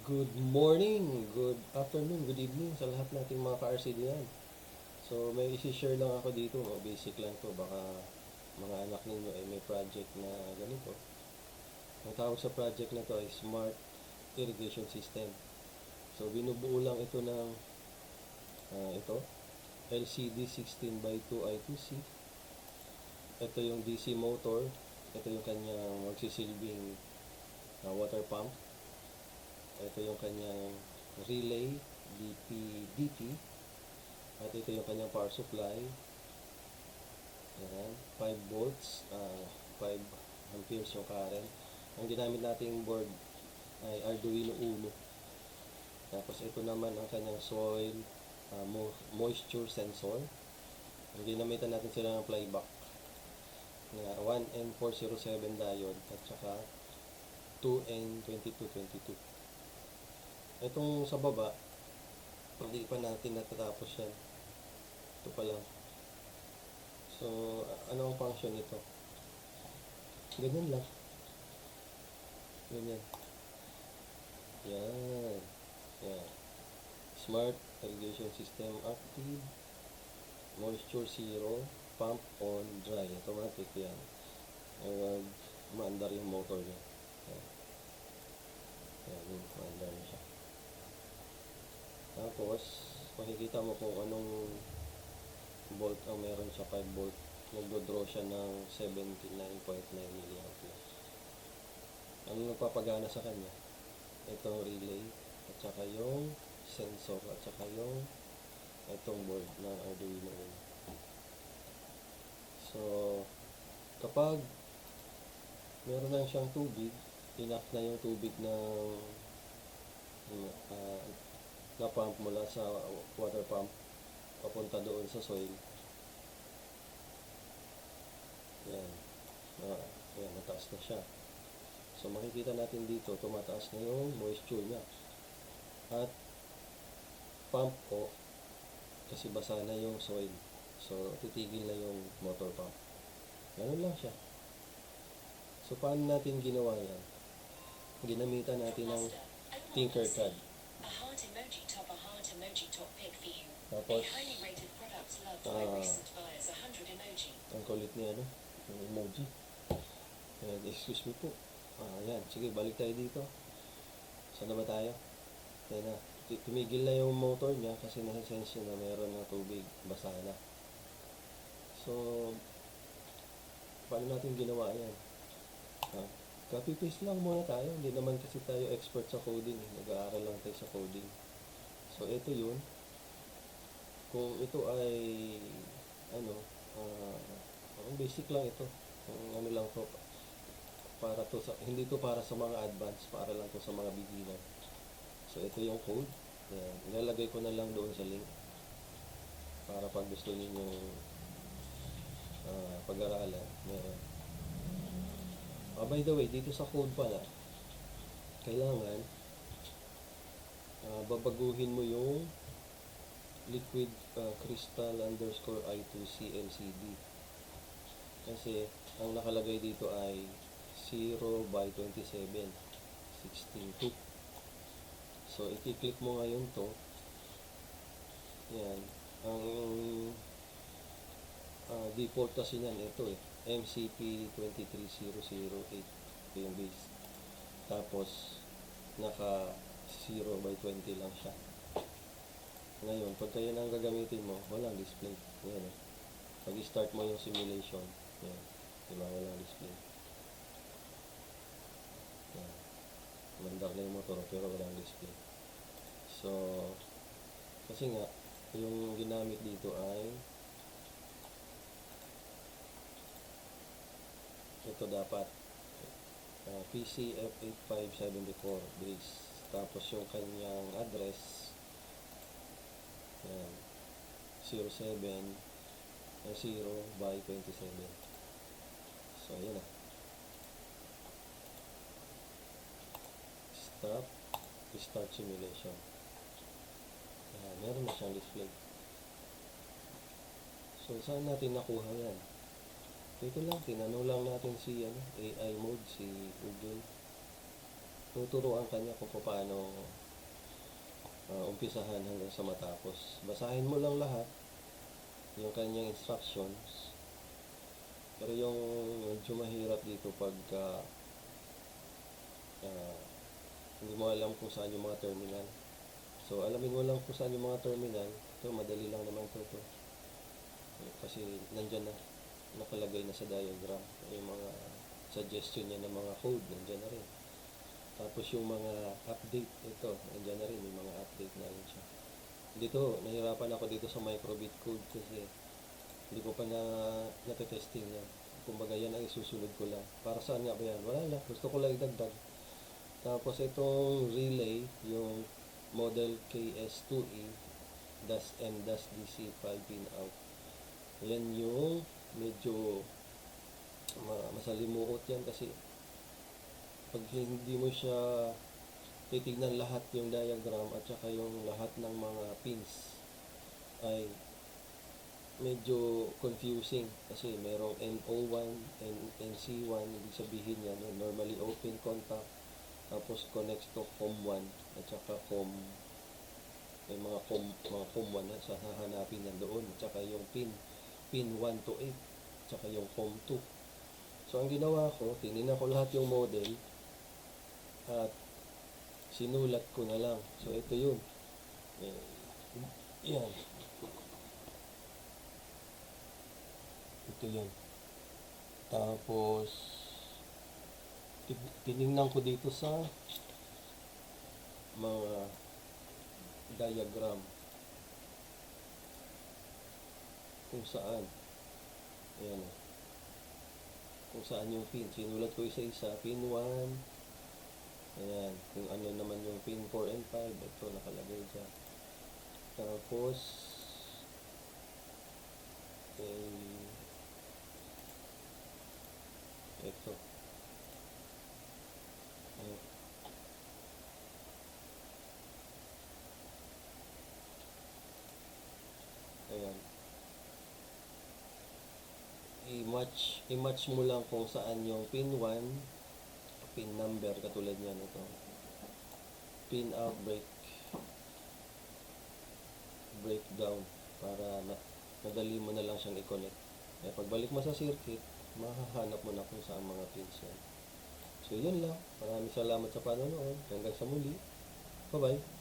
Good morning, good afternoon, good evening sa lahat nating mga ka-RCD yan. So may isi-share lang ako dito, basic lang to, baka mga anak ninyo ay may project na ganito. Ang tawag sa project na to ay Smart Irrigation System. So binubuo lang ito ng ito, LCD 16 by 2 I2C. Ito yung DC motor, ito yung kanyang magsisilbing water pump. Ito yung kanyang relay, DP-DT. At ito yung kanyang power supply. Ayan, 5 volts, 5 amperes yung current. Ang ginamit nating board ay Arduino Uno. Tapos ito naman ang kanyang soil moisture sensor. Ang ginamitan natin sila ng flyback na 1N407 diode at saka 2N2222. Itong sa baba, hindi pa natin natatapos yan. Ito pa lang. So, ano ang function nito? Ganyan lang. Ganyan. Yan. Yan. Smart Irrigation System active. Moisture zero. Pump on dry. Automatic yan. Maandar yung motor niya. Yan. Yan. Maandar niya siya. Tapos, makikita mo kung anong volt ang meron sa 5 volt. Nagdo-draw siya ng 79.9 mA. Ano nagpapagana sa kanya? Itong relay, at saka yung sensor, at saka yung itong board ng Arduino Uno. So, kapag meron na siyang tubig, enough na yung tubig ng na pump mula sa water pump papunta doon sa soil. Yan. Yan, mataas na siya. So makikita natin dito, tumataas na yung moisture niya. At pump ko kasi basa na yung soil. So titigil na yung motor pump. Ganun lang siya. So paano natin ginawa yan? Ginamitan natin ng Tinkercad. Tapos, ang kulit niya, no? Yung emoji. And, excuse me po. Yan. Sige, balik tayo dito. Saan na ba tayo? Yan na. Tumigil na yung motor niya kasi nasa-sense na mayroon ng tubig. Basa na. So, paano natin ginawa yan? Copy-paste lang muna tayo. Hindi naman kasi tayo expert sa coding. Nag-aaral lang tayo sa coding. So, ito yun. Kung ito ay basic lang ito. Ano lang to, para to sa, hindi to para sa mga advanced, para lang to sa mga beginner. So, ito yung code. Yan. Ilalagay ko na lang doon sa link para pag gusto niyo pag-aralan, meron. By the way, dito sa code pala, kailangan babaguhin mo yung liquid crystal underscore I2C LCD. Kasi ang nakalagay dito ay 0 by 27 16.2. So i-click mo ngayon to. Yan. Ang default kasi niyan ito MCP 23008 yung base. Tapos naka 0 by 20 lang siya. Ngayon, pagka yan ang gagamitin mo, walang display. Yan. Pag-start mo yung simulation, yan. Diba, walang display. Yan. Mandar na yung motor, pero walang display. So, kasi nga, yung ginamit dito ay ito dapat PCF8574 base. Tapos yung kanyang address, yan, 07 0 by 27. So, ayan na. Start simulation. Meron na siyang display. So, saan natin nakuha yan? Dito lang, tinanong lang natin si AI mode, si Google. tuturuan ka niya kung paano umpisahan hanggang sa matapos. Basahin mo lang lahat yung kanyang instructions. Pero yung medyo mahirap dito pagka hindi mo alam kung saan yung mga terminal. So, alamin mo lang kung saan yung mga terminal. Ito, madali lang naman to. Kasi nandyan na, nakalagay na sa diagram. Yung mga suggestion niya ng mga code, nandyan na rin. Tapos yung mga update, ito, nandyan na rin, yung mga update na rin siya. Dito, nahirapan ako dito sa microbit code kasi hindi ko pa natetesting yan. Kumbaga yan ang isusunod ko lang. Para saan nga ba yan? Wala lang, gusto ko lang idagdag. Tapos itong relay, yung model KS2E -N-DC 5 pin out. Yan yung medyo masalimuot yan kasi pag hindi mo siya titignan lahat yung diagram at saka yung lahat ng mga pins ay medyo confusing kasi merong NO1 and NC1, ibig sabihin yan normally open contact, tapos connects to COM1 at saka may mga COM1 na sa hahanapin na doon, at saka yung pin 1 to 8 at saka yung COM2. So ang ginawa ko, tinignan ko lahat yung model at sinulat ko na lang. So ito yun, yan, ito yun. Tapos tinignan ko dito sa mga diagram kung saan, ayan, kung saan yung pin. Sinulat ko isa-isa, pin 1, ayan, kung ano naman yung pin 4 and 5, ito nakalagay dyan. Tapos ito, ayan, i-match mo lang kung saan yung pin 1, pin number, katulad niyan, ito, pin out, breakdown, para madali mo na lang siyang i-connect. Pagbalik mo sa circuit, mahahanap mo na kung saan mga pins yan. So yun lang, maraming salamat sa panonood, hanggang sa muli, bye bye.